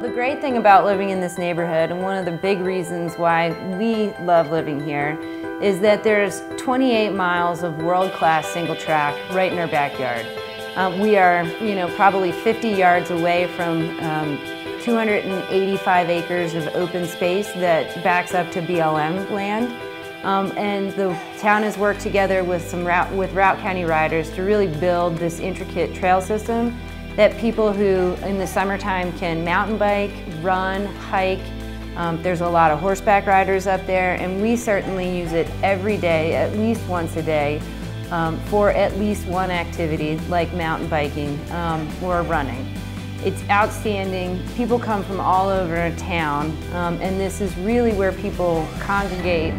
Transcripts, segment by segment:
The great thing about living in this neighborhood, and one of the big reasons why we love living here, is that there's 28 miles of world-class single track right in our backyard. We are, probably 50 yards away from 285 acres of open space that backs up to BLM land. And the town has worked together with Routt County riders to really build this intricate trail system that people who in the summertime can mountain bike, run, hike. There's a lot of horseback riders up there, and we certainly use it every day, at least once a day, for at least one activity like mountain biking or running. It's outstanding. People come from all over town, and this is really where people congregate.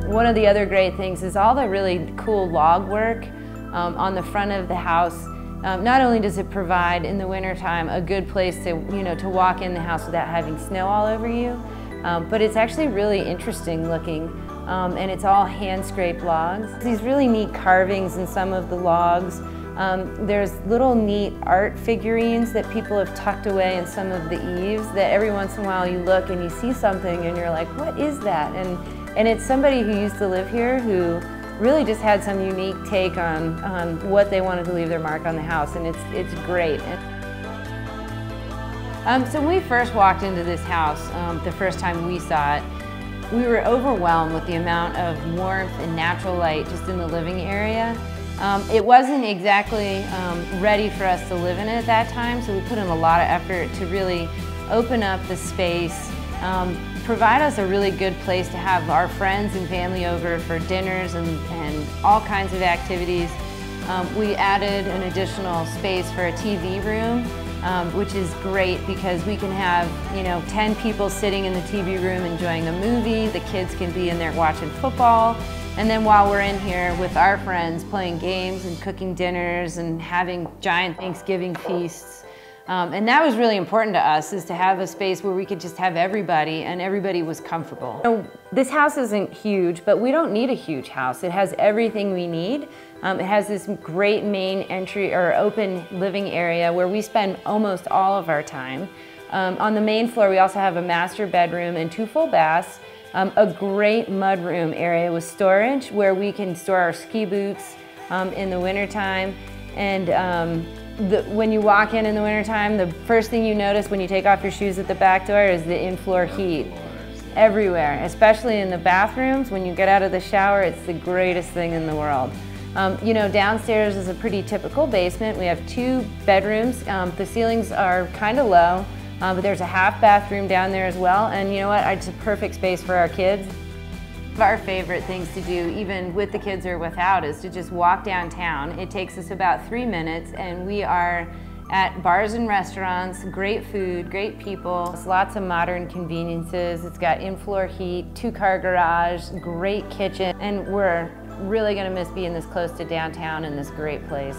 One of the other great things is all the really cool log work on the front of the house. Not only does it provide in the wintertime a good place to, to walk in the house without having snow all over you, but it's actually really interesting looking, and it's all hand-scraped logs. These really neat carvings in some of the logs. There's little neat art figurines that people have tucked away in some of the eaves that every once in a while you look and you see something and you're like, what is that? And it's somebody who used to live here who really just had some unique take on what they wanted to leave their mark on the house, and it's great. So when we first walked into this house, the first time we saw it, we were overwhelmed with the amount of warmth and natural light just in the living area. It wasn't exactly ready for us to live in it at that time, so we put in a lot of effort to really open up the space, provide us a really good place to have our friends and family over for dinners and all kinds of activities. We added an additional space for a TV room, which is great because we can have 10 people sitting in the TV room enjoying a movie. The kids can be in there watching football, and then while we're in here with our friends playing games and cooking dinners and having giant Thanksgiving feasts. And that was really important to us, is to have a space where we could just have everybody and everybody was comfortable. This house isn't huge, but we don't need a huge house. It has everything we need. It has this great main entry or open living area where we spend almost all of our time. On the main floor, we also have a master bedroom and 2 full baths, a great mudroom area with storage where we can store our ski boots in the wintertime. And when you walk in the wintertime, the first thing you notice when you take off your shoes at the back door is the in-floor heat. Everywhere, especially in the bathrooms. When you get out of the shower, it's the greatest thing in the world. Downstairs is a pretty typical basement. We have 2 bedrooms. The ceilings are kind of low, but there's a half bathroom down there as well. And you know what? It's a perfect space for our kids. Our favorite things to do, even with the kids or without, is to just walk downtown. It takes us about 3 minutes, and we are at bars and restaurants, great food, great people, lots of modern conveniences. It's got in-floor heat, 2-car garage, great kitchen, and we're really gonna miss being this close to downtown in this great place.